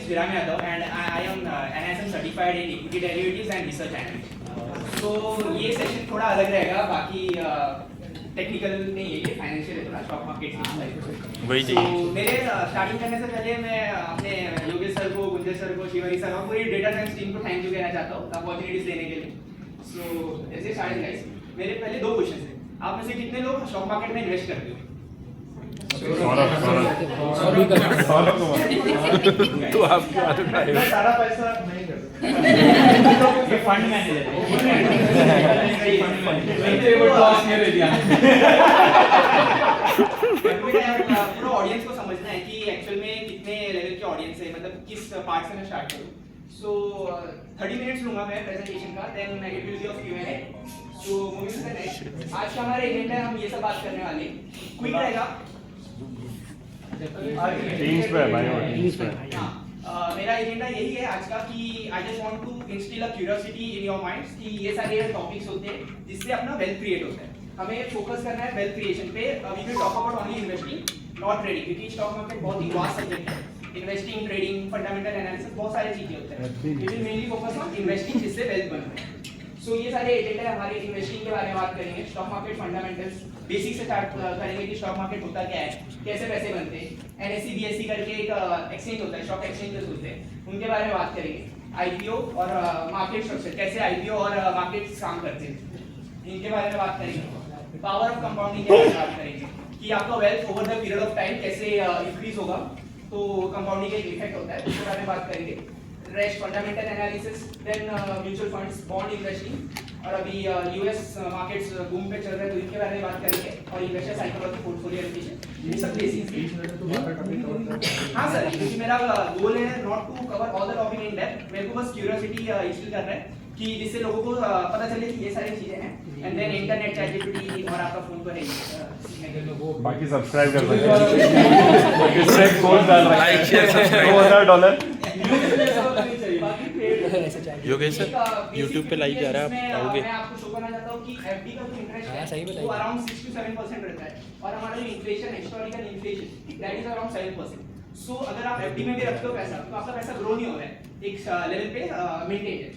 is Viram Yadav and I am NISM certified in equity derivatives and research analyst. So ये session थोड़ा अलग रहेगा, बाकी technical नहीं है, ये फाइनेंशियल है, थोड़ा स्टॉक मार्केट वही चाहिए। मेरे स्टार्टिंग करने से पहले मैं अपने योगेश सर को, गुंजन सर को, शिवरी सर और पूरी डेटा साइंस टीम को थैंक यू कहना चाहता हूँ अपॉर्चुनिटीज देने के लिए। सो ऐसे स्टार्टिंग गाइस, मेरे पहले दो क्वेश्चन है, आप में से कितने लोग स्टॉक मार्केट में इन्वेस्ट करते हो? तो आपकी बात उठाइए। सारा पैसा नहीं करता, ये फंड मैनेजर पूरा ऑडियंस को समझना है कि एक्चुअल में कितने लेवल के ऑडियंस है, मतलब किस पार्ट से मैं स्टार्ट करूं। सो 30 मिनट्स लूंगा मैं प्रेजेंटेशन का, then it will be of Q&A। So moving to the next, आज का हमारा एजेंडा है, हम ये सब बात करने वाले, क्विक रहेगा। टीम्स पे भाई, टीम्स पे। मेरा एजेंडा यही है आज का कि I just want to instil a curiosity in your minds कि ये सारे टॉपिक्स होते हैं जिससे अपना वेल्थ क्रिएट होता है। हमें फोकस करना है वेल्थ क्रिएशन पे। We will talk about only investing, not trading, क्योंकि स्टॉक मार्केट बहुत ही वास्ट सब्जेक्ट है। इन्वेस्टिंग, ट्रेडिंग, फंडामेंटल एनालिसिस, बहुत सारी चीजें होते हैं। We will mainly focus on investing, जिससे वेल्थ बनता है। सो ये सारे एजेंडा हमारे इन्वेस्टिंग के बारे में बात करेंगे, स्टॉक मार्केट फंडामेंटल्स, बेसिक से स्टार्ट करेंगे कि स्टॉक मार्केट होता क्या है, कैसे पैसे बनते हैं। NSE BSE करके एक एक्सचेंज होता है, स्टॉक एक्सचेंजेस होते हैं, उनके बारे में बात करेंगे। IPO और मार्केट स्ट्रक्चर, कैसे IPO और मार्केट काम करते हैं, इनके बारे में बात करेंगे। पावर ऑफ कंपाउंडिंग के बारे में बात करेंगे कि आपका wealth over the period of time कैसे इंक्रीज होगा, तो कंपाउंडिंग का एक इफेक्ट होता है, उसके बारे में बात करेंगे। Rest fundamental analysis, then mutual funds, bond investing, और अभी US मार्केट्स बूम पे चल रहे हैं तो इनके बारे में बात करेंगे, और इन्वेस्टर साइकोलॉजी, पोर्टफोलियो एलोकेशन, ये सब बेसिक्स। हां सर, क्योंकि मेरा गोल है not to cover all the topic in depth, मेरे को बस क्यूरियोसिटी इंस्टिल करना है कि जिससे लोगों को पता चले कि ये सारी चीजें हैं। एंड देन इंटरनेट, ChatGPT और आपका फोन तो है ही, बाकी सब्सक्राइब कर सकते हैं। सेट गोल डाल रहा है, like share subscribe $2000। Yogesh sir YouTube पे लाइव जा रहा है, आप आओगे? मैं आपको शो करना चाहता हूं कि FD का जो इंटरेस्ट है वो अराउंड 6 to 7% रहता है, और हमारा जो इन्फ्लेशन है, historical inflation, that is around 7%। सो अगर आप FD में भी रखते हो पैसा, तो आपका पैसा ग्रो नहीं हो रहा है, एक लेवल पे मेंटेन है।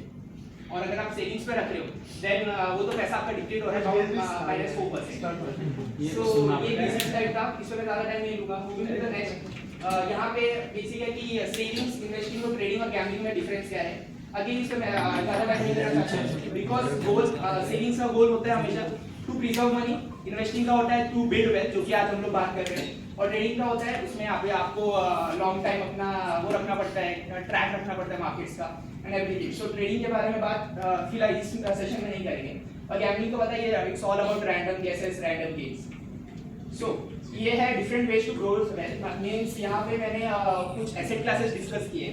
और अगर आप सेविंग्स पे रख रहे हो, देन वो तो पैसा आपका डिक्टेट हो रहा है -4%। सो ये बेसिक टाइप का, इस पे ज्यादा टाइम नहीं लूंगा। मूविंग टू द नेक्स्ट, यहाँ पे बेसिक है कि सेविंग्स, इन्वेस्टिंग और ट्रेडिंग और गैम्बलिंग में डिफरेंस क्या है। अगेन इस पे मैं ज्यादा टाइम नहीं देना चाहता हूं, बिकॉज़ गोल, सेविंग्स का गोल होता है हमेशा टू प्रिजर्व मनी, इन्वेस्टिंग का होता है टू बिल्ड वेल्थ, जो कि आज हम लोग बात कर रहे हैं, और ट्रेडिंग का होता है उसमें आपको लॉन्ग टाइम अपना वो रखना पड़ता है, ट्रैक रखना पड़ता है मार्केट्स का एंड एवरीथिंग। सो ट्रेडिंग के बारे में बात फिलहाल इस सेशन में नहीं करेंगे। और गैम्बलिंग को बताइए, it's all about random guesses, random games. So ये है different ways to grow wealth. Means यहाँ पे मैंने कुछ एसेट क्लासेस डिस्कस किए,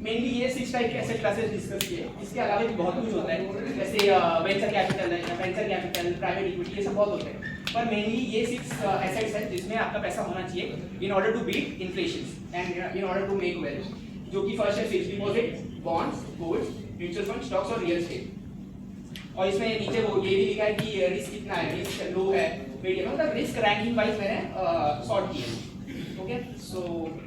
मेनली ये 6 टाइप के एसेट क्लासेस डिस्कस किए। इसके अलावा भी बहुत कुछ होता है, जैसे वेंचर कैपिटल, प्राइवेट इक्विटी, ये सब बहुत होते हैं, पर मेनली ये 6 एसेट्स हैं जिसमें आपका पैसा होना चाहिए in order to beat inflation and in order to make wealth, जो कि फर्स्ट है fixed deposit, bonds, gold, mutual fund, stocks और रियल एस्टेट। और इसमें नीचे वो ये भी लिखा है कि रिस्क कितना है, रिस्क लो है, मीडियम, मतलब रिस्क रैंकिंग वाइज मैंने सॉर्ट किया। ओके, सो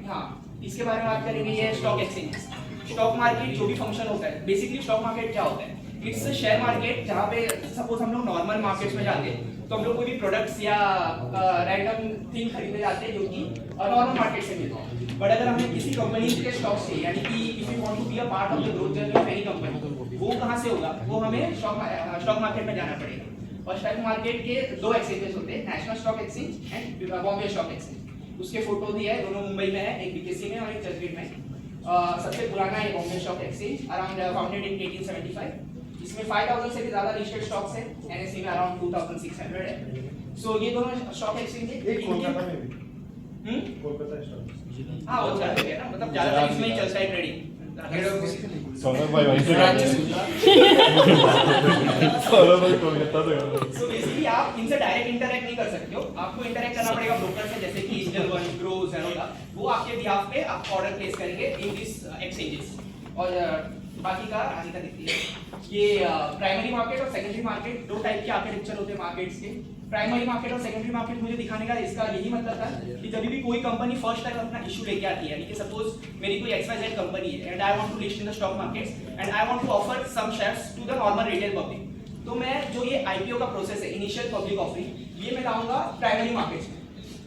हाँ, इसके बारे में बात करेंगे। ये स्टॉक एक्सचेंजेस, स्टॉक मार्केट जो भी फंक्शन होता है, बेसिकली स्टॉक मार्केट क्या होता है, इट्स अ शेयर मार्केट, जहाँ पे सपोज हम लोग नॉर्मल मार्केट्स में जाते हैं तो हम लोग कोई भी प्रोडक्ट्स या रैंडम थिंग खरीदने जाते हैं जो कि नॉर्मल मार्केट से मिलता है। बट अगर हमें किसी कंपनी के स्टॉक्स से, यानी कि if you want to be a part of the growth journey of any company, वो कहाँ से होगा, वो हमें स्टॉक मार्केट में जाना पड़ेगा। और स्टॉक मार्केट के 2 एक्सचेंजेस होते हैं, national stock exchange and Bombay stock exchange. उसके फोटो दिए है, दोनों मुंबई में है, एक BKC में और एक चर्चगेट में। सबसे पुराना है Bombay stock exchange, around founded in 1875। इसमें 5000 से भी ज्यादा लिस्टेड स्टॉक्स है, NSE में अराउंड 2600 है। सो ये दोनों स्टॉक एक्सचेंज है, एक कोलकाता में भी, कोलकाता स्टॉक, हां वो ज्यादा है ना, मतलब ज्यादा इसमें ही चलता है ट्रेडिंग। सौरभ भाई वहीं से सौरभ भाई कोलकाता से। सो बेसिकली आप इनसे डायरेक्ट इंटरैक्ट नहीं कर सकते हो, आपको इंटरैक्ट करना पड़ेगा ब्रोकर से, जैसे कि इंजल वन, ग्रो, ज़ेरोधा, वो आपके बिहाफ पे आप ऑर्डर प्लेस करेंगे इन दिस एक्सचेंजेस। और बाकी का आगे का देखिए। ये प्राइमरी मार्केट और सेकेंडरी मार्केट, दो टाइप के आर्किटेक्चर होते हैं मार्केट्स के। प्राइमरी मार्केट और सेकेंडरी मार्केट मुझे दिखाने का इसका यही मतलब था कि जब भी कोई कंपनी फर्स्ट टाइम अपना इशू लेके आती है, यानी कि सपोज मेरी कोई XYZ कंपनी है and I want to list in the stock markets and I want to offer some shares to the normal retail public, तो मैं जो ये IPO का प्रोसेस है, इनिशियल पब्लिक ऑफरिंग, ये मैं लाऊंगा प्राइमरी मार्केट्स में।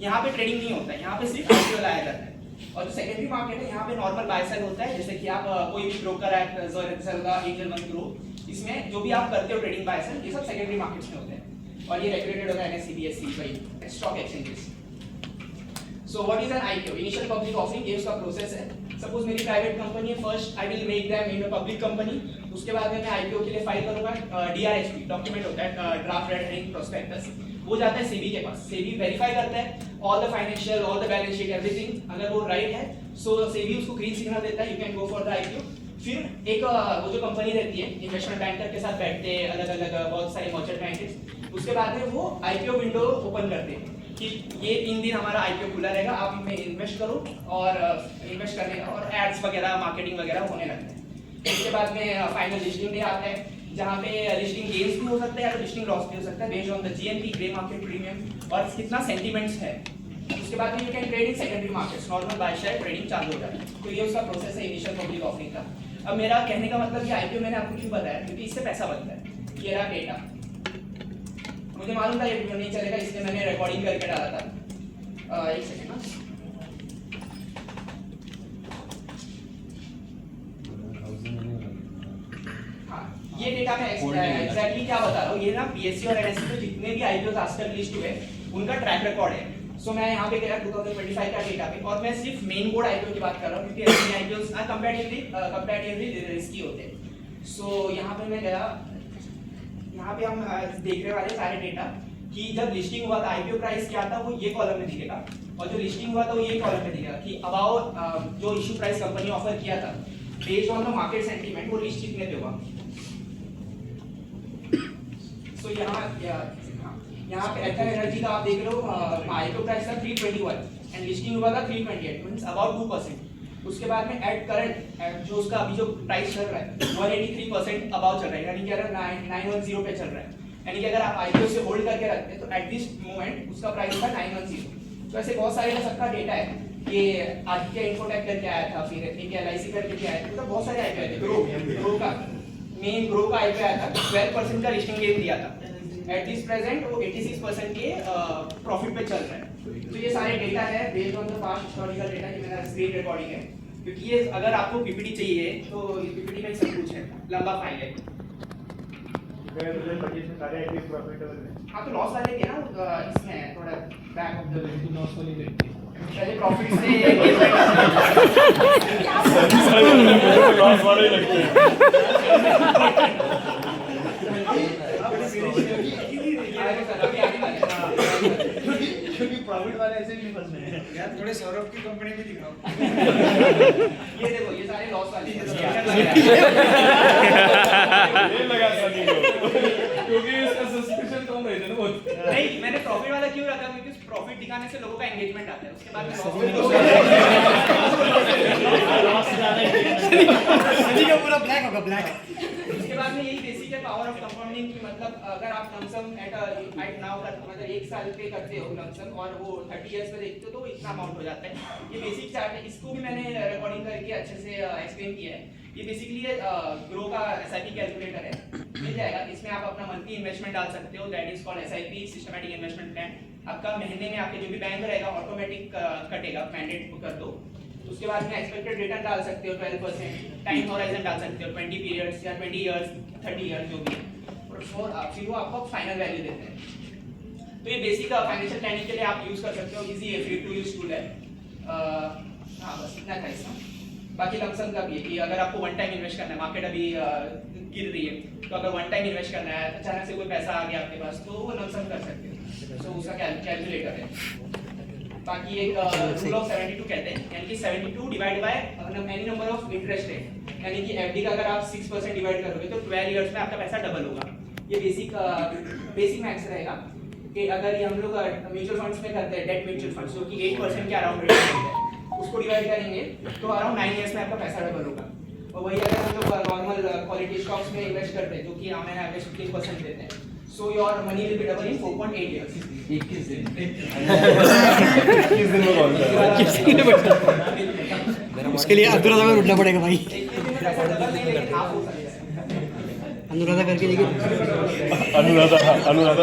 यहाँ पे ट्रेडिंग नहीं होता है, यहाँ पे सिर्फ IPO लाया जाता है। और जो सेकेंडरी मार्केट है, यहाँ पे नॉर्मल बाय सेल होता है, जैसे कि आप कोई भी ब्रोकर है, ज़ोरेक्सएल, एंजल मनी ग्रो, इसमें जो भी आप करते हो ट्रेडिंग बाय सेल, ये सब सेकेंडरी मार्केट्स में होते हैं और ये रेगुलेटेड होता है NSE, BSE by stock exchanges. So what is an IPO? Initial public offering, ये उसका प्रोसेस है। सपोज मेरी प्राइवेट कंपनी है, first I will make them in a public company, उसके बाद में मैं IPO के लिए फाइल करूंगा। DRHP डॉक्यूमेंट होता है, ड्राफ्ट रेड हेरिंग प्रोस्पेक्टस, वो जाता है सेबी के पास। सेबी वेरीफाई करता है all the financial, all the balance sheet, everything, अगर वो राइट है सो सेबी उसको ग्रीन सिग्नल देता है, you can go for the IPO। फिर एक वो जो कंपनी रहती है, इन्वेस्टमेंट बैंकर के साथ बैठते हैं अलग अलग बहुत सारे मर्चेंट बैंकर्स, उसके बाद में वो IPO विंडो ओपन करते हैं कि ये 3 दिन हमारा IPO खुला रहेगा, आप इनमें इन्वेस्ट करो और इन्वेस्ट करने का और एड्स वगैरह मार्केटिंग वगैरह होने लगता है। उसके बाद में फाइनल लिस्टिंग डे आता है, जहाँ पे लिस्टिंग गेन्स भी हो सकता है या लिस्टिंग लॉस भी हो सकता है based on the GMP, grey market premium और कितना सेंटीमेंट्स है। उसके बाद में you can trade in secondary markets, normal buy share trading चालू हो जाता है। तो ये उसका प्रोसेस है इनिशियल पब्लिक ऑफरिंग का। अब मेरा कहने का मतलब ये IPO मैंने आपको क्यों बताया, क्योंकि इससे पैसा बनता है। ये रहा डेटा, मुझे मालूम था ये वीडियो नहीं चलेगा इसलिए मैंने रिकॉर्डिंग करके डाला था। एक सेकंड ना, हाँ ये डेटा मैं एग्जैक्टली क्या बता रहा हूँ, ये ना BSE और NSE में जितने भी IPOs आज तक लिस्ट हुए उनका ट्रैक रिकॉर्ड है। सो मैं यहाँ पे गया 2025 का डेटा पे और मैं सिर्फ मेन बोर्ड IPO की बात कर रहा हूँ क्योंकि ऐसे IPOs कंपैरेटिवली रिस्की होते हैं। सो यहाँ पे मैं गया, यहाँ पे हम देखने वाले सारे डेटा कि जब लिस्टिंग हुआ था IPO प्राइस क्या था, वो ये कॉलम में दिखेगा, और जो लिस्टिंग हुआ था वो ये कॉलम में दिखेगा कि अबाउट जो इशू प्राइस कंपनी ऑफर किया था based on the market sentiment वो लिस्ट कितने पे हुआ। सो यहाँ पे एथर एनर्जी का आप देख रहे हो, IPO प्राइस था 321 एंड लिस्टिंग हुआ था 328, मींस अबाउट 2%। उसके बाद में एट करंट जो उसका अभी जो प्राइस चल रहा है 183% अबाउट चल रहा है, यानी कि अगर 910 पे चल रहा है, यानी कि अगर आप IPO से होल्ड करके रखते हैं तो एट दिस मोमेंट उसका प्राइस था 910। तो ऐसे बहुत सारे सबका डेटा है, ये आदित्य इन्फोटेक करके आया था, फिर एक LIC करके आया था, मतलब बहुत सारे IPO आए थे। ग्रो का मेन ग्रो का IPO आया था, 12% का लिस्टिंग गेन दिया था, एट दिस प्रेजेंट वो 86% के प्रॉफिट पे चल रहा है। तो ये सारे डेटा है based on the past historical data, ये मेरा स्क्रीन रिकॉर्डिंग है, क्योंकि ये अगर आपको PPT चाहिए तो PPT में सब कुछ है, लंबा फाइल है। हाँ तो लॉस वाले के ना इसमें थोड़ा बैक ऑफ द लॉस वाली देखते हैं, पहले प्रॉफिट से लॉस वाले लगते हैं। क्योंकि प्रॉफिट वाले ऐसे नहीं फंसने हैं यार, थोड़े सौरभ की कंपनी भी दिखाओ। ये देखो ये सारे लॉस वाले ये लगा सनी को क्योंकि इसका सब्सक्रिप्शन कम रहते हैं ना बहुत। नहीं मैंने प्रॉफिट वाला क्यों रखा, क्योंकि प्रॉफिट दिखाने से लोगों का एंगेजमेंट आता है, उसके बाद में सनी का पूरा ब्लैक होगा, ब्लैक। उसके बाद में यही बेसिक है पावर ऑफ कंपाउंडिंग की, मतलब अगर आप लमसम एट नाउ मतलब 1 साल पे करते हो लमसम और वो 30 इयर्स पे देखते हो तो इतना अमाउंट हो जाता है। ये बेसिक चार्ट है, इसको भी मैंने रिकॉर्डिंग करके अच्छे से एक्सप्लेन किया है। ये बेसिकली ग्रो का SIP कैलकुलेटर है, मिल जाएगा, इसमें आप अपना मंथली इन्वेस्टमेंट डाल सकते हो, that is called SIP systematic investment plan. आपका महीने में आपके जो भी बैंक रहेगा ऑटोमेटिक कटेगा, मैंडेट कर दो। उसके बाद में एक्सपेक्टेड रिटर्न डाल सकते हो 12%, टाइम होराइजन डाल सकते हो 20 पीरियड्स या 20 इयर्स 30 इयर्स जो भी है, और फिर वो आपको फाइनल वैल्यू देते हैं। तो ये बेसिक फाइनेंशियल प्लानिंग के लिए आप यूज कर सकते हो, इजी है, फ्री टू यूज टूल है। हाँ बस इतना था इसमें। बाकी लमसम का भी है कि अगर आपको वन टाइम इन्वेस्ट करना है, मार्केट अभी गिर रही है, तो अगर वन टाइम इन्वेस्ट करना है, अचानक से कोई पैसा आ गया आपके पास, तो वो लमसम कर सकते हो, तो उसका कैलकुलेटर है। बाकी एक रूल ऑफ 72 कहते हैं, यानी कि 72 divide by any number of interest rate, यानी कि FD का अगर आप 6% डिवाइड करोगे तो 12 इयर्स में आपका पैसा डबल होगा। ये बेसिक मैथ्स रहेगा कि अगर ये हम लोग म्यूचुअल फंड्स में करते हैं, डेट म्यूचुअल फंड्स जो कि 8% के अराउंड रेट है, उसको डिवाइड करेंगे तो अराउंड 9 इयर्स में आपका पैसा डबल होगा। वही अगर हम लोग नॉर्मल क्वालिटी स्टॉक्स में इन्वेस्ट करते हैं जो कि हमें एवरेज 15% देते हैं, so your money will be double in 4.8 years. 21 दिन में कौन सा उसके लिए अनुराधा में उठना पड़ेगा भाई, 21 दिन में पैसा डबल नहीं लेकिन हाफ हो सकता है. अनुराधा करके लेकिन अनुराधा अनुराधा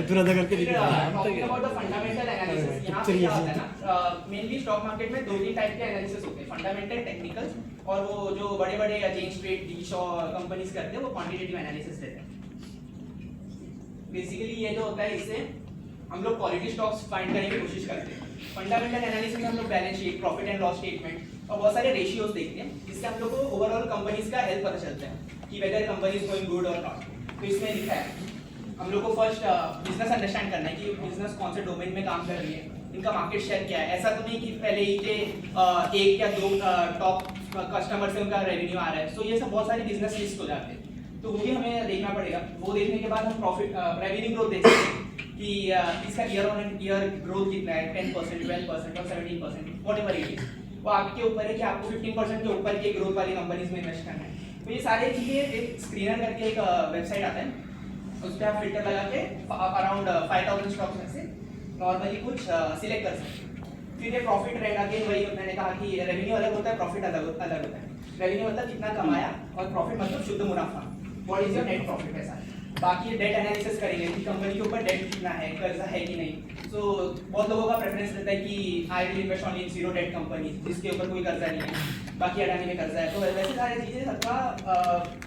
अनुराधा करके लेकिन Talking about the fundamental analysis, यहाँ पे क्या होता है ना, मेनली स्टॉक मार्केट में 2-3 टाइप के एनालिसिस होते हैं, फंडामेंटल, टेक्निकल, और वो जो बड़े-बड़े चेन स्ट्रीट, डीश और कंपनीज करते हैं वो क्वांटिटेटिव एनालिसिस लेते हैं. बेसिकली ये जो होता है इससे हम लोग क्वालिटी स्टॉक्स फाइंड करने की कोशिश करते हैं. फंडामेंटल एनालिसिस में हम लोग balance sheet, profit and loss statement और बहुत सारे रेशियोज देखते हैं जिससे हम लोग को ओवरऑल कंपनीज का हेल्थ पता चलता है कि weather company is going good और नॉट. तो इसमें लिखा है हम लोग को फर्स्ट बिजनेस अंडरस्टैंड करना है कि बिजनेस कौन से डोमेन में काम कर रही है, इनका मार्केट शेयर क्या है. ऐसा तो नहीं कि पहले ही के एक या दो टॉप कस्टमर से उनका रेवेन्यू आ रहा है. सो ये सब बहुत सारी बिजनेस लिस्ट हो जाते हैं, तो वो भी हमें देखना पड़ेगा. वो देखने के बाद हम प्रॉफिट रेवेन्यू ग्रोथ देख सकते हैं कि इसका ईयर ऑन ईयर ग्रोथ कितना है, 10%, 12% और 17%, व्हाटएवर इट इज. वो आपके ऊपर है कि आपको 15% के ऊपर के ग्रोथ वाली कंपनीज में इन्वेस्ट करना है. तो ये सारी चीजें एक स्क्रीनर करके एक वेबसाइट आता है, उस पर आप फिल्टर लगा के अराउंड 5000 स्टॉक्स में से नॉर्मली कुछ सिलेक्ट कर सकते हैं. फिर ये प्रॉफिट रेट अगेन वही मैंने कहा कि रेवेन्यू अलग होता है, प्रॉफिट अलग होता है. रेवेन्यू मतलब कितना कमाया और प्रॉफिट मतलब शुद्ध मुनाफा, what is your net profit. ऐसा बाकी डेट एनालिसिस करेंगे कि कंपनी के ऊपर डेट कितना है, कर्जा है कि नहीं. सो बहुत लोगों का प्रेफरेंस रहता है कि I will invest only in zero debt company जिसके ऊपर कोई कर्जा नहीं है, बाकी अडानी में कर्जा है. तो वैसे सारी चीजें सबका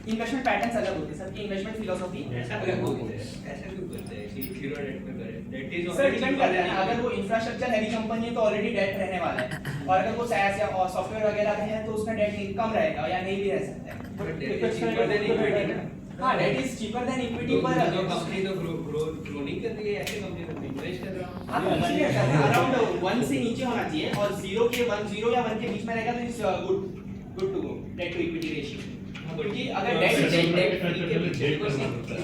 इन्वेस्टमेंट पैटर्न्स अलग होते हैं, सबकी इन्वेस्टमेंट फिलोसॉफी अलग होती है. ऐसा क्यों करते हैं कि जीरो डेट पे करें? डेट इज सर डिपेंड करता है ना, अगर वो इंफ्रास्ट्रक्चर हैवी कंपनी है तो ऑलरेडी डेट रहने वाला है, और अगर वो SaaS या सॉफ्टवेयर वगैरह में है तो उसमें डेट कम रहेगा या नहीं भी रह सकता है. हाँ, debt is cheaper than equity. पर जो कंपनी तो ग्रो नहीं कर रही है, ऐसे कंपनी तो इन्वेस्ट कर रहा हूं. हाँ, इसीलिए अराउंड 1 से नीचे होना चाहिए और 0 या 1 के बीच में रहेगा तो it's good to go debt to equity ratio. क्योंकि अगर debt it's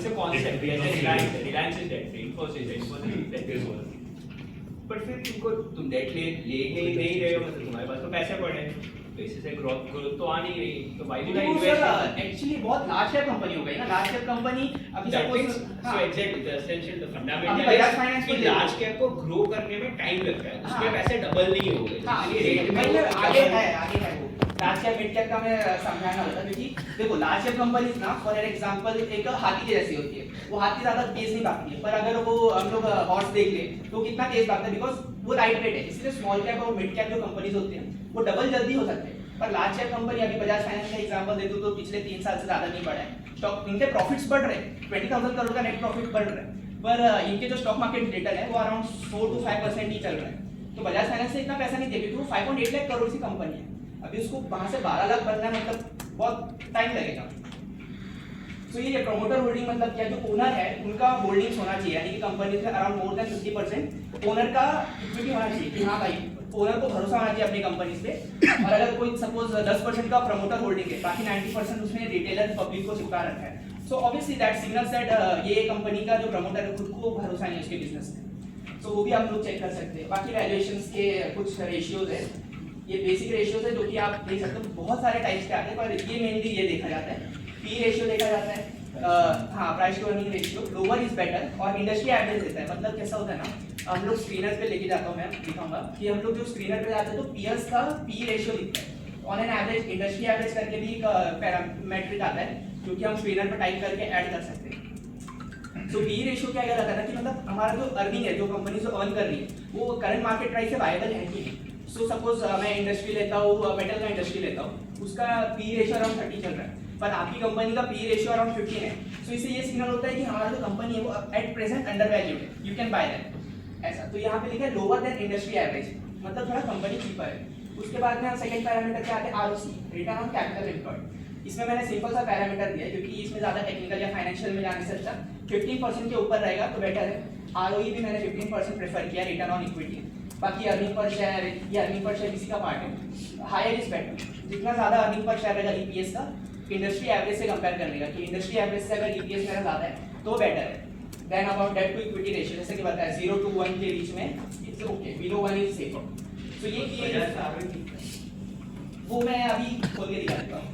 a concept, Reliance is debt free, Infosys debt is one. But फिर तुम डेट ले नहीं रहे हो, मतलब तुम्हारे पास तो पैसे पड़े हैं, तो इससे ग्रोथ तो आ नहीं रही, तो why do I invest? Actually बहुत लार्ज कैप कंपनी हो गई ना. लार्ज कैप कंपनी अभी suppose so exactly the essential the अभी फंडामेंटल बजाज फाइनेंस को लार्ज कैप को ग्रो करने में टाइम लगता है, उसमें पैसे डबल नहीं हो गए, हाँ, इसलिए रेट में मतलब आगे है वो. लार्ज कैप मिड कैप का मैं समझाना होता है क्योंकि देखो लार्ज कैप कंपनीज ना फॉर एग्जांपल एक हाथी के जैसी होती है. वो हाथी ज्यादा तेज नहीं भागती है, पर अगर वो हम लोग हॉर्स देख ले तो कितना तेज भागता है, बिकॉज वो लाइट वेट है. इसलिए स्मॉल कैप और मिड कैप जो कंपनीज होती हैं वो डबल जल्दी हो सकते हैं. पर लार्ज कैप कंपनी अभी बजाज फाइनेंस का एग्जांपल दे दूं तो पिछले 3 साल से ज्यादा नहीं बढ़ा है. स्टॉक इनके प्रॉफिट्स बढ़ रहे हैं, 20,000 करोड़ का नेट प्रॉफिट बढ़ रहा है, पर इनके जो स्टॉक मार्केट रिटर्न है वो अराउंड 4 to 5% ही चल रहा है. तो बजाज फाइनेंस से इतना पैसा नहीं दे क्योंकि वो 5.8 लाख करोड़ की कंपनी है. अभी उसको वहां से 12 लाख बनना मतलब बहुत टाइम लगेगा. तो ये प्रमोटर होल्डिंग मतलब क्या, जो ओनर है उनका होल्डिंग्स होना चाहिए, यानी कि कंपनी से अराउंड मोर देन 50% ओनर का इक्विटी होना चाहिए कि हाँ भाई ओनर को भरोसा होना चाहिए अपनी कंपनीज पे. और अगर कोई सपोज 10% का प्रमोटर होल्डिंग है, बाकी 90% उसने रिटेलर पब्लिक को चिपका रखा है, so obviously that signals that ये कंपनी का जो प्रमोटर है खुद को भरोसा नहीं है उसके बिजनेस में. तो वो भी आप लोग चेक कर सकते हैं. बाकी वैल्यूएशंस के कुछ रेशियोज है, ये बेसिक रेशियोज है जो कि आप देख सकते हो. बहुत सारे टाइप्स के आते हैं पर ये मेनली ये देखा जाता है. पी रेशियो देखा जाता है, हाँ price to earning ratio, lower is better, और इंडस्ट्री एवरेज देता है. मतलब कैसा होता है ना, हम लोग स्क्रीनर पे लेके जाता हूँ, मैं दिखाऊंगा कि हम लोग जो स्क्रीनर पे जाते हैं तो पीएस का पी रेशियो दिखता है. On an average industry average करके भी एक पैरामीट्रिक आता है जो कि हम स्क्रीनर पे टाइप करके ऐड कर सकते हैं. तो पी रेशियो क्या कहता है ना कि मतलब हमारा जो अर्निंग है, जो कंपनी जो अर्न कर रही है वो करंट मार्केट प्राइस से वायबल है कि नहीं. सो सपोज मैं इंडस्ट्री लेता हूँ, मेटल का इंडस्ट्री लेता हूँ, उसका पी रेशियो अराउंड 30 चल रहा है, पर आपकी कंपनी का पी रेशियो अराउंड 15 है. सो इससे ये सिग्नल होता है कि हमारा जो कंपनी है वो एट प्रेजेंट अंडर वैल्यूड है, यू कैन बाय दैट. ऐसा तो यहाँ पे लिखा है लोअर देन इंडस्ट्री एवरेज, मतलब थोड़ा कंपनी चीपर है. उसके बाद में हम सेकंड पैरामीटर क्या आते हैं, ROC, return on capital employed. इसमें मैंने सिंपल सा पैरामीटर दिया है क्योंकि इसमें ज्यादा टेक्निकल या फाइनेंशियल में जाने से अच्छा 15% के ऊपर रहेगा तो बेटर है. आरओई भी मैंने 15% प्रेफर किया, रिटर्न ऑन इक्विटी. बाकी अर्निंग पर शेयर, ये अर्निंग पर शेयर इसी का पार्ट है. हायर इज बेटर, जितना ज्यादा अर्निंग पर शेयर रहेगा ईपीएस का इंडस्ट्री एवरेज से कंपेयर करने का, कि इंडस्ट्री एवरेज से अगर ईपीएस मेरा ज्यादा है तो बेटर है. Then about debt to equity ratio, जैसे कि बताया 0 to 1 के बीच में it's okay, below 1 is safer. So ये वो मैं अभी खोल के दिखा देता हूँ।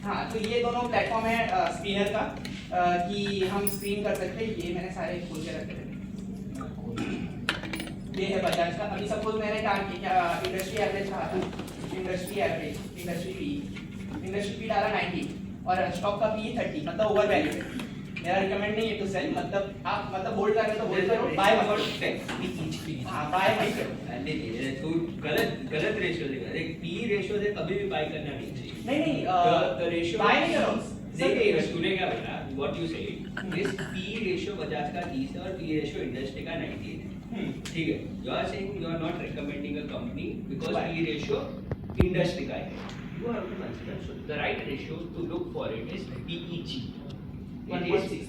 हाँ, तो ये दोनों प्लेटफॉर्म है स्क्रीनर का, कि हम स्क्रीन कर सकते हैं। ये मैंने सारे खोल के रखे थे। ये है बजाज का। अभी सपोज मैंने कहा कि क्या इंडस्ट्री एवरेज कहा था, इंडस्ट्री एवरेज, इंडस्ट्री पी डाला 90 और स्टॉक का पी 30, मतलब ओवर वैल्यू है। मेरा रिकमेंड नहीं है टू सेल, मतलब आप मतलब होल्ड कर रहे हो तो होल्ड करो, बाय मत करो। हां, बाय मत करो। नहीं तू गलत रेशियो देगा। देख पी रेशियो से कभी भी बाय करना नहीं चाहिए। नहीं द रेशियो बाय नहीं करो। देखिए तूने क्या बोला, what you said, this P ratio Bajaj का 30 है और पी रेशियो इंडस्ट्री का 90 है। ठीक है, you are saying you are not recommending a company because P ratio industry का है। You have to consider so the right ratio to look for it is PEG 1.6।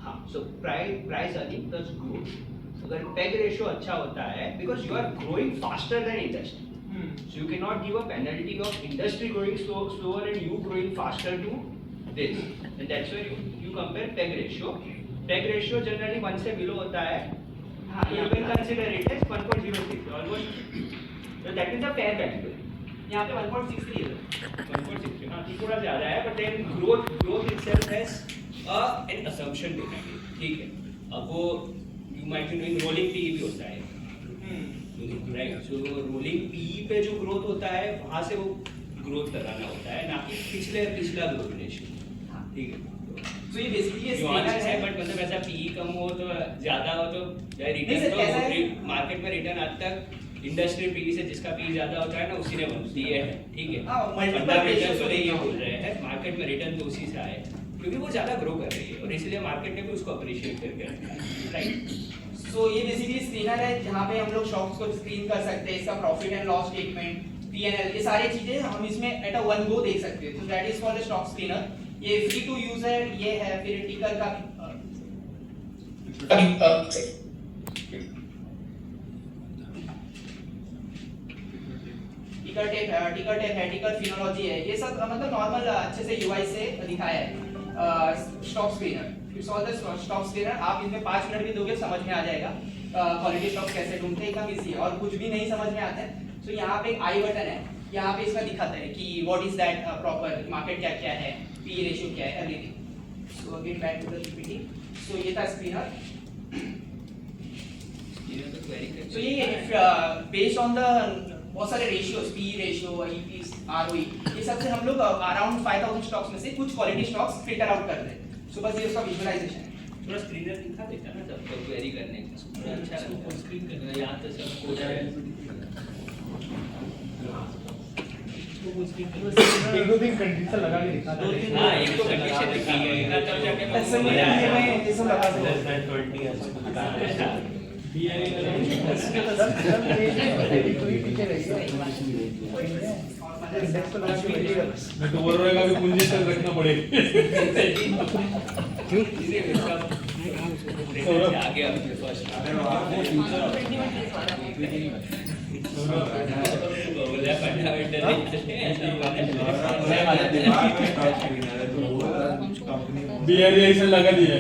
हाँ, so price earning plus growth. अगर PEG ratio अच्छा होता है because you are growing faster than industry, so you cannot give a penalty of industry growing slower and you growing faster to this, and that's why you compare PEG ratio. PEG ratio generally 1 से below होता है, हाँ, you can consider it as 1.06 almost, so that is a fair value. यहाँ पे 1.63 है। 1.63 हाँ, थोड़ा ज़्यादा है, but then growth itself has an assumption behind it. ठीक है, अब वो you might be doing rolling PE भी होता है, राइट। सो रोलिंग PE पे जो ग्रोथ होता है वहाँ से वो ग्रोथ कराना होता है, ना कि पिछला ग्रोथ रेशियो। ठीक है, तो ये बेसिकली ये नुआंसेस है, बट मतलब ऐसा PE कम हो तो ज़्यादा हो तो रिटर्न तो मार्केट में रिटर्न आज तक इंडस्ट्री PE से जिसका PE ज़्यादा होता है ना उसी ने दिए है। ठीक है, फंडामेंटल्स वाले ये बोल रहे हैं मार्केट में रिटर्न तो उसी से आए क्योंकि वो ज़्यादा ग्रो कर रही है और इसलिए मार्केट ने भी उसको अप्रिशिएट करके रखा है, राइट। सो ये बेसिकली स्क्रीनर है जहाँ पे हम लोग स्टॉक्स को स्क्रीन कर सकते हैं, इसका profit and loss statement, P&L, ये सारी चीजें हम इसमें एट अ वन गो देख सकते हैं। तो that is called stock screener. ये फ्री टू यूज है, ये है। फिर टिकर का टिकर टेप है, टिकर फिनोलॉजी है, ये सब मतलब नॉर्मल अच्छे से यूआई से दिखाया है stock screener. It's all the stock screener. आप इसमें 5 मिनट भी दोगे समझ में आ जाएगा क्वालिटी स्टॉक कैसे ढूंढते हैं, एकदम इजी है। और कुछ भी नहीं समझ में आता है तो यहाँ पे एक आई बटन है, यहाँ पे इसका दिखाता है कि what is that proper market क्या है, पी रेशियो क्या है, everything. So again back to the PPT. So ये था स्क्रीनर। सो ये बेस्ड ऑन द बहुत सारे ratios, P ratio, EP, ROE, ये सब से हम लोग अराउंड 5000 स्टॉक्स में से कुछ क्वालिटी स्टॉक्स फिल्टर आउट करते हैं। सो बस ये उसका विजुअलाइजेशन है। थोड़ा स्क्रीनर दिखा देता ना सबको क्वेरी करने का, थोड़ा अच्छा लगता है स्क्रीन करना। यहाँ तो सब कोड है, एक दो दिन कंडीशन लगा के दिखा दो। हाँ एक तो कंडीशन दिखी है ना, तब जाके ऐसे में ये सब लगा दो। मैं तो बोल रहा हूँ कि पूंजी तक रखना पड़ेगा। क्यों? आगे आपके फर्स्ट BRI से लगा दिया।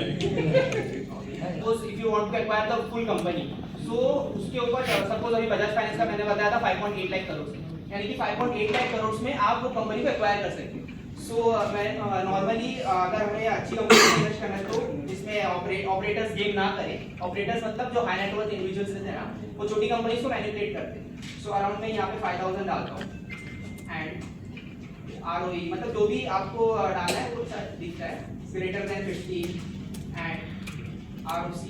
Suppose if you want to acquire the full company, so उसके ऊपर सपोज अभी बजाज फाइनेंस का मैंने बताया था 5.8 लाख करोड़, यानी कि 5.8 लाख करोड़ में आप वो कंपनी को एक्वायर कर सकते हो। सो मैं नॉर्मली अगर हमें अच्छी कंपनी में इन्वेस्ट करना है तो इसमें ऑपरेटर्स गेम ना करें। ऑपरेटर्स मतलब जो हाई नेट वर्थ इंडिविजुअल्स रहते हैं ना, वो छोटी कंपनीज को मैनिपुलेट करते हैं। सो अराउंड में यहाँ पे 5000 डालता हूँ एंड ROE मतलब जो भी आपको डालना है वो दिखता है, greater than 50 and ROC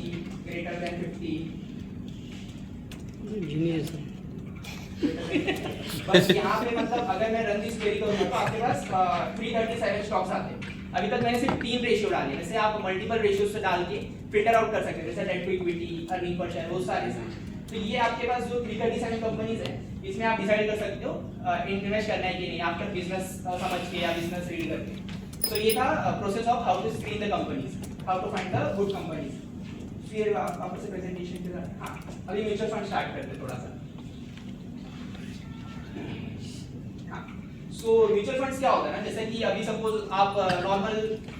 greater than 50। Genius है। बस यहाँ पे मतलब अगर मैं रन दिस क्वेरी करूँगा तो आपके पास 337 स्टॉक्स आते हैं। अभी तक मैंने सिर्फ 3 रेशियो डाले, वैसे आप मल्टीपल रेशियोज से डाल के फिल्टर आउट कर सकते हैं, जैसे debt to equity, earning per share, वो सारे। तो ये आपके पास जो 337 कंपनीज है, इसमें आप डिसाइड कर सकते हो इन्वेस्ट करना है कि नहीं, आपका बिजनेस समझ के या बिजनेस रीड करके। तो ये था process of how to screen the companies, how to find the good companies. फिर आपको से प्रेजेंटेशन के साथ हाँ अभी म्यूचुअल फंड स्टार्ट करते हैं थोड़ा सा। सो म्यूचुअल फंड्स क्या होता है ना, जैसे कि अभी सपोज आप नॉर्मल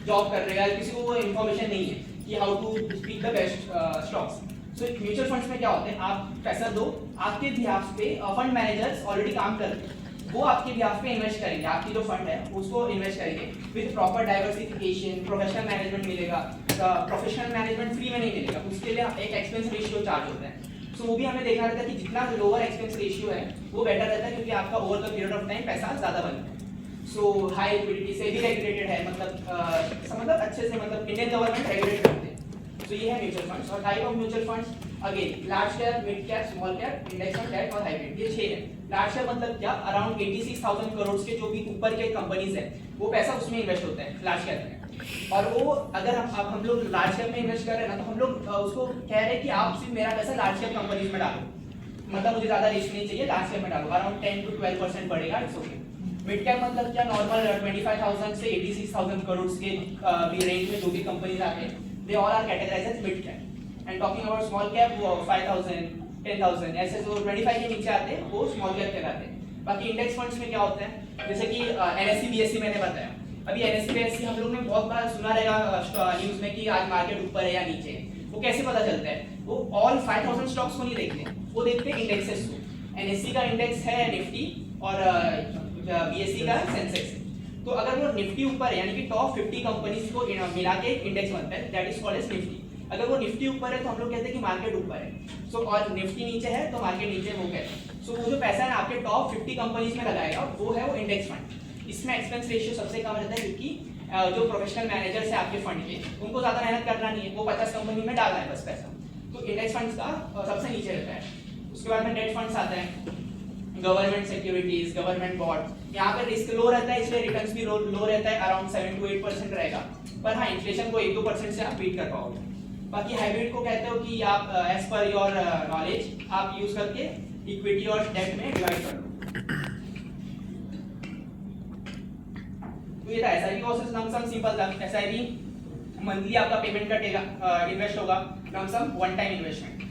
जॉब कर रहे हैं, किसी को वो इन्फॉर्मेशन नहीं है कि how to pick the best stocks. So mutual funds में क्या होता है, आप पैसा दो, आपके बिहाफ पे फंड मैनेजर्स ऑलरेडी काम कर रहे हैं, वो आपके बिहाफ पे इन्वेस्ट करेंगे, आपकी जो फंड है उसको इन्वेस्ट करेंगे with proper diversification, professional management मिलेगा। प्रोफेशनल मैनेजमेंट फ्री में नहीं मिलेगा, उसके लिए एक एक्सपेंस रेशियो चार्ज होता है। सो वो भी हमें देखना रहता है कि जितना लोअर एक्सपेंस रेशियो है वो बेटर रहता है, क्योंकि आपका over the period of time पैसा ज़्यादा बनता है। सो हाई लिक्विडिटी से भी रेगुलेटेड है, मतलब अच्छे से, मतलब इंडियन गवर्नमेंट रेगुलेट करते हैं। तो ये है म्यूचुअल फंड्स। और type of mutual funds again large cap, mid cap, small cap, index fund, debt और हाइब्रिड, ये 6 है। लार्ज कैप मतलब क्या, अराउंड 86,000 करोड़ के जो भी ऊपर के कंपनीज है वो पैसा उसमें इन्वेस्ट होता है लार्ज कैप में। और वो अगर हम लोग लार्ज कैप में इन्वेस्ट कर रहे हैं ना, तो हम लोग उसको कह रहे हैं कि आप सिर्फ मेरा पैसा लार्ज कैप कंपनीज में डालो, मतलब मुझे ज्यादा रिस्क नहीं चाहिए, लार्ज कैप में डालो, अराउंड 10 to 12% बढ़ेगा, इट्स ओके। मिड कैप मतलब क्या, नॉर्मल 25,000 से 86,000 करोड़ के भी रेंज में जो भी कंपनीज आते हैं, they all are categorised as mid cap. And talking about small cap, वो 5,000, 10,000 ऐसे जो 25 के नीचे आते हैं वो स्मॉल कैप कहलाते हैं। बाकी इंडेक्स फंड्स में क्या होता है, जैसे कि NSE BSE मैंने बताया, अभी NSE BSE हम लोग ने बहुत बार सुना रहेगा न्यूज़ में कि आज मार्केट ऊपर है या नीचे है। वो कैसे पता चलता है, वो ऑल 5,000 स्टॉक्स को नहीं देखते, वो देखते हैं इंडेक्सेस को। NSE का इंडेक्स है निफ्टी और BSE का सेंसेक्स। तो अगर वो निफ्टी ऊपर है, यानी कि टॉप 50 कंपनीज को मिला के इंडेक्स बनता है, that is called as Nifty. अगर वो निफ्टी ऊपर है तो हम लोग कहते हैं कि मार्केट ऊपर है। सो और निफ्टी नीचे है तो मार्केट नीचे, वो कहते हैं। सो वो जो पैसा है आपके टॉप 50 कंपनीज में लगाएगा वो है वो इंडेक्स फंड। इसमें एक्सपेंस रेशियो सबसे कम रहता है, क्योंकि जो प्रोफेशनल मैनेजर्स है आपके फंड के, उनको ज़्यादा मेहनत करना नहीं है, वो 50 कंपनी में डालना है बस पैसा। तो इंडेक्स फंड्स का सबसे नीचे रहता है। उसके बाद में डेट फंड्स आते हैं, गवर्नमेंट सिक्योरिटीज, गवर्नमेंट बॉन्ड। यहाँ पे रिस्क लो रहता है, इसलिए रिटर्न्स भी लो रहता है, अराउंड 7 to 8% रहेगा। पर हाँ, इन्फ्लेशन को 1-2% से आप बीट कर पाओगे। बाकी हाइब्रिड को कहते हो कि आप एज पर योर नॉलेज आप यूज करके इक्विटी और डेट में डिवाइड कर लो। तो ये था एसआईपी वर्सेस लमसम। सिंपल था, एसआईपी मंथली आपका पेमेंट कटेगा, इन्वेस्ट होगा, लमसम वन टाइम इन्वेस्टमेंट।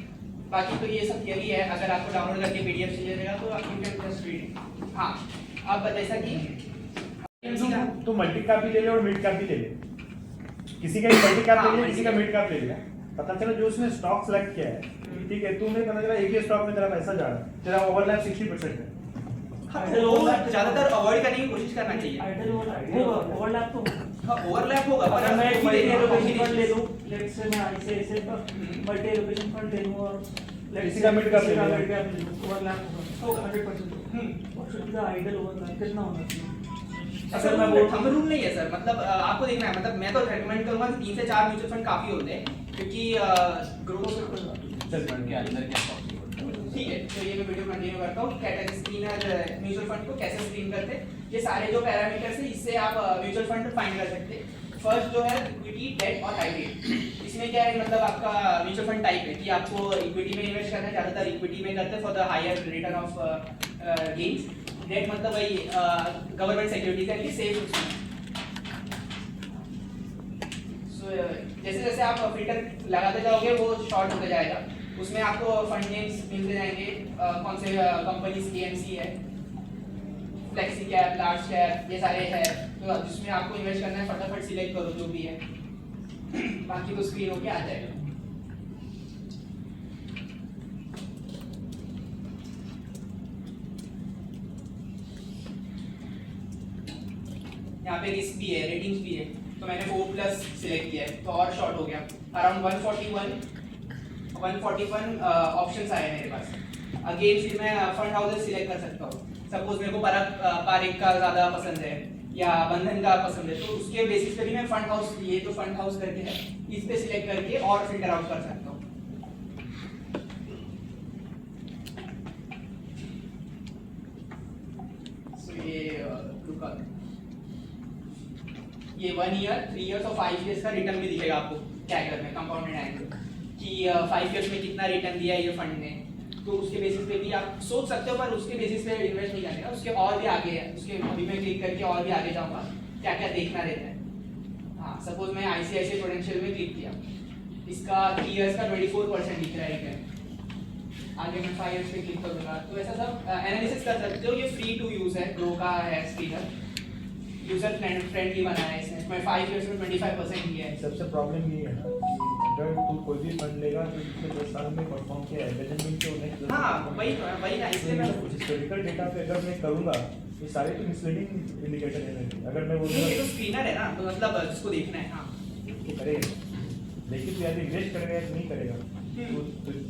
बाकी तो ये सब थियरी है, अगर आपको डाउनलोड करके पीडीएफ चाहिए रहेगा तो आप यू कैन जस्ट रीड। हाँ, अब जैसा कि तो मल्टी कैप भी ले ले और मिड कैप भी ले ले, किसी का मल्टी कैप ले ले, किसी का मिड कैप ले ले। पता चला जो उसने स्टॉक सेलेक्ट किया है, ठीक है, तुम्हें पता चला एक ही स्टॉक में तेरा पैसा जा रहा है, तेरा ओवरलैप 60% है। हाँ, तो ज्यादातर अवॉइड करने की कोशिश करना चाहिए। ओवरलैप तो हाँ, ओवरलैप होगा, पर अगर मैं मैं मल्टी एलोकेशन फंड ले लूं, लेट्स से मैं ऐसे मल्टी एलोकेशन फंड ले लूं और किसी का मिड कैप ले लूं, ओवरलैप होगा 100%। और should be the ideal overlap कितना होना चाहिए? असल में थंब रूल नहीं है सर, मतलब आपको देखना है, मतलब मैं तो रेकमेंड करूंगा कि 3 से 4 म्यूचुअल फंड काफी होते हैं, क्योंकि ग्रोथ के अंदर क्या ठीक है। तो ये मैं वीडियो कंटिन्यू करता हूँ, कैटेगरी स्क्रीनर म्यूचुअल फंड को कैसे स्क्रीन करते हैं। ये सारे जो पैरामीटर्स है, इससे आप म्यूचुअल फंड फाइंड कर सकते हैं। फर्स्ट जो है इक्विटी, डेट और हाइब्रिड। इसमें क्या है, मतलब आपका म्यूचुअल फंड टाइप है कि आपको इक्विटी में इन्वेस्ट करना है, ज्यादातर इक्विटी में करते हैं for the higher return of gains. Debt मतलब वही गवर्नमेंट सिक्योरिटीज है, सेफ। जैसे जैसे आप फिल्टर लगाते जाओगे वो शॉर्ट होते जाएगा, उसमें आपको फंड नेम्स मिलते जाएंगे, कौन से कंपनीज KMC है, फ्लेक्सी कैप, लार्ज कैप, ये सारे हैं। तो जिसमें आपको इन्वेस्ट करना है फटाफट सिलेक्ट करो जो भी है, बाकी तो स्क्रीन होके आ जाएगा। यहाँ पे रिस्क भी है, रेटिंग्स भी है, तो मैंने 4+ सिलेक्ट किया है, तो और शॉर्ट हो गया। अराउंड 141 ऑप्शंस आए मेरे पास। अगेन फिर मैं फंड हाउसेस सिलेक्ट कर सकता हूँ। सपोज मेरे को पारिक का ज़्यादा पसंद है या बंधन का पसंद है, तो उसके बेसिस पे भी मैं फंड हाउस, ये जो फंड हाउस करके है, इस पे सिलेक्ट करके और फिल्टर आउट कर सकता हूँ। ये 1 ईयर, 3 इयर्स और 5 इयर्स का रिटर्न भी दिखेगा आपको कैगर में, कंपाउंडेड एनुअल, कि 5 इयर्स में कितना रिटर्न दिया है ये फंड ने। तो उसके बेसिस पे भी आप सोच सकते हो, पर उसके बेसिस पे इन्वेस्ट नहीं करने का, उसके और भी आगे है, उसके अभी मैं क्लिक करके और भी आगे जाऊंगा क्या क्या देखना रहता है। हाँ, सपोज मैं ICICI प्रूडेंशियल में क्लिक किया, इसका 3 इयर्स का 24% दिख रहा है रिटर्न। आगे मैं 5 इयर्स पे क्लिक करूंगा, तो ऐसा सब एनालिसिस कर सकते हो। ये फ्री टू यूज है, ग्रो का है स्क्रीनर, यूजर फ्रेंडली बनाया है इसने। 5 इयर्स में 25% दिया है। सबसे प्रॉब्लम ये है ना अगर तू कोई भी फंड लेगा तो पिछले 10 साल में परफॉर्म किया है मैनेजमेंट के नेक्स्ट हाँ वही तो है, वही ना इसलिए मैं कुछ हिस्टोरिकल डेटा पे अगर मैं करूंगा ये सारे तो मिसलीडिंग इंडिकेटर है मेरे। अगर मैं नहीं, ये बोलूंगा तो स्क्रीनर है ना, तो मतलब जिसको देखना है। हाँ कि करेगा लेकिन तू यार इन्वेस्ट करेगा या नहीं करेगा तो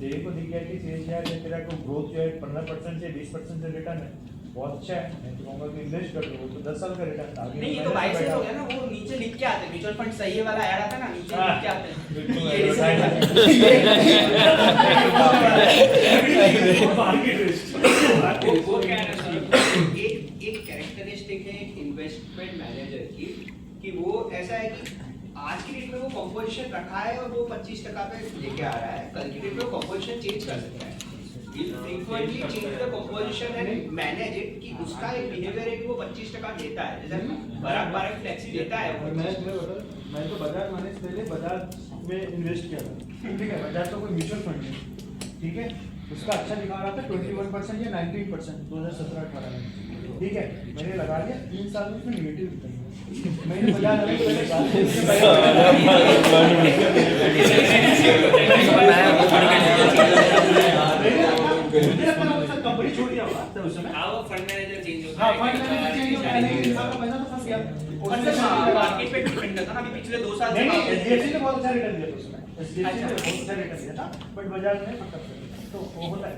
तेरे को दिख गया कि CAGR या तेरा को ग्रोथ जो है 15% से 20% से रिटर्न है बहुत अच्छा है। मैं तो कहूँगा कि इन्वेस्ट कर लो तो 10 साल का रिटर्न आगे नहीं, ये तो बाइसेंस हो गया ना, वो नीचे लिख के आते हैं म्यूचुअल फंड सही है वाला ऐड आता है ना, नीचे लिख के आते हैं ये वो क्या है ना सर, एक कैरेक्टरिस्टिक है एक इन्वेस्टमेंट मैनेजर की कि वो ऐसा है कि आज की डेट में वो कंपोजिशन रखा है और वो 25% पे लेके आ रहा है, कल की डेट में वो कंपोजिशन चेंज कर सकता है। Frequently change the composition and manage it कि उसका एक बिहेवियर है कि वो 25% देता है, जैसे बराबर फ्लेक्सी देता है वो। मैं तो बजाज माने से पहले बजाज में इन्वेस्ट किया था, ठीक है। बजाज का कोई म्यूचुअल फंड है, ठीक है, उसका अच्छा दिखा रहा था 21% या 19% 2017-18 में, ठीक है। मैंने लगा लिया 3 साल में उसमें निगेटिव रिटर्न, मैंने बजाज वाले को पहले कंपनी छोड़ दिया होगा तब उस समय। हाँ वो फंड मैनेजर चेंज होता हाँ है, फंड मैनेजर चेंज होता है लेकिन इंसान का पैसा तो फंस गया। मार्केट पे डिपेंड था ना, अभी पिछले 2 साल नहीं से HDFC ने बहुत अच्छा रिटर्न दिया था उसमें, HDFC ने बहुत अच्छा रिटर्न दिया था बट बजाज ने फटक कर दिया, तो वो होता है।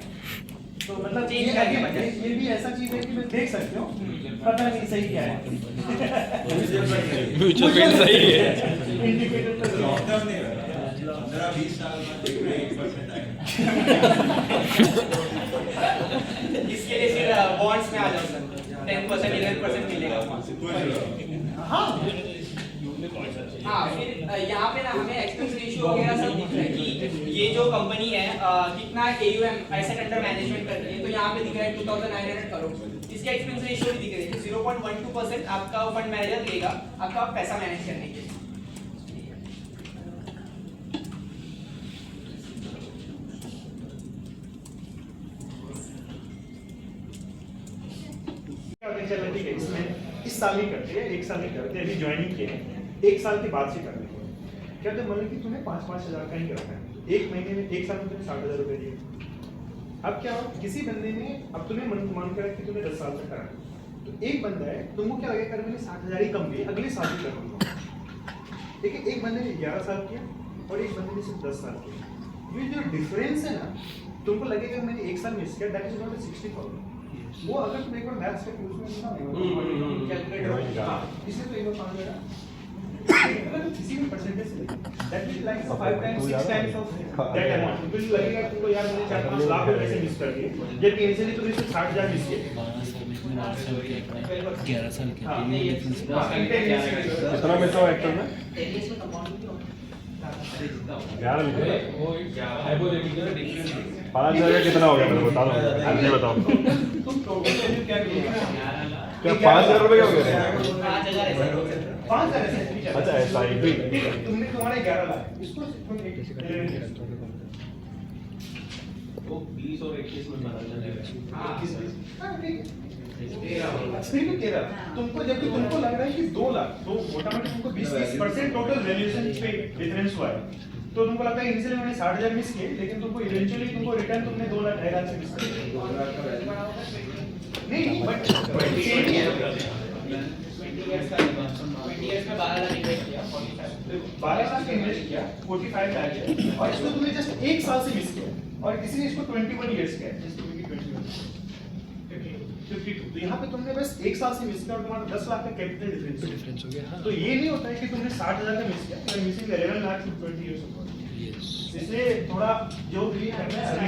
तो मतलब Change करके बजाज। ये भी ऐसा चीज है कि मैं देख सकती हूँ पता नहीं सही क्या है। म्यूचुअल फंड सही है। इंडिकेटर तो लॉकडाउन नहीं हुआ 15-20 साल में 1% आएगा। इसके लिए फिर बॉन्ड्स में आ जाओ सर, 10% 11% मिलेगा। हाँ हाँ फिर यहाँ पे ना हमें एक्सपेंस रेशियो वगैरह सब दिख रहा है कि ये जो कंपनी है कितना AUM एसेट अंडर मैनेजमेंट कर रही है, तो यहाँ पे दिख रहा है 2900 करोड़। इसका एक्सपेंस रेशियो भी दिख रहा है कि 0.12% आपका फंड मैनेजर लेगा आपका पैसा मैनेज करने के लिए। चलो ठीक है, इसमें इस साल ही करते हैं, 1 साल ही करते हैं, अभी ज्वाइनिंग किए हैं 1 साल के बाद से करने को क्या तो मतलब कि तुम्हें 5-5 हज़ार का ही करना है, 1 महीने में 1 साल में तुम्हें 60,000 रुपए दिए। अब क्या हो किसी बंदे ने अब तुम्हें मान कर कि तुम्हें 10 साल तक कराना, तो एक बंदा है तुमको क्या लगेगा मैंने 60,000 ही कम दिए अगले साल ही करूँगा, लेकिन एक बंदे ने 11 साल किया और एक बंदे ने सिर्फ 10 साल किया, ये जो डिफरेंस है ना तुमको लगेगा मैंने 1 साल मिस किया, दैट इज नॉट 60,000। वो अगर तुम एक बार मैथ्स का यूज में ना कैलकुलेटर इसलिए तो एक बार 5 लगा अगर किसी भी percentage say that is like 5 times 6 times of that amount, तो लगेगा तुमको यार मैंने 4-5 लाख रुपए से मिस कर दिए जबकि इनिशियली तुमने सिर्फ 60,000 मिस किए। 11 साल के कितना में तो एक्टर में 5,000 का कितना हो गया मेरे को बता दो, ये बताओ तुम क्या किया 5,000 रुपए क्या हो गया 5,000 अच्छा ऐसा ही तुमने तुम्हारे 11 लाख इसको वो 20 और 21 में बदल जाएगा। तुमको जब तुमको लग रहा है कि 2 लाख तो मोटा-मोटी तुमको 20% टोटल वैल्यूएशन पे डिफरेंस हुआ है, तो तुमको लगता है इनिशियली मैंने 60,000 मिस किए लेकिन तुमको इवेंचुअली तुमको रिटर्न तुमने 2 लाख 2.5 से मिस कर दिया। नहीं बट 20 years में 12 लाख इन्वेस्ट किया, 12 लाख इन्वेस्ट किया 45 लाख है और इसको तुमने जस्ट 1 साल से मिस किया और किसी ने इसको 21 इयर्स किया जस्ट 52, तो यहाँ पे तुमने बस 1 साल से मिस किया और तुम्हारा 10 लाख का कैपिटल डिफरेंस हो गया। तो ये नहीं होता है कि तुमने 60,000 का मिस किया, तुमने मिसिंग 11 लाख 20 इयर्स हो गया। इसलिए थोड़ा जो भी करना है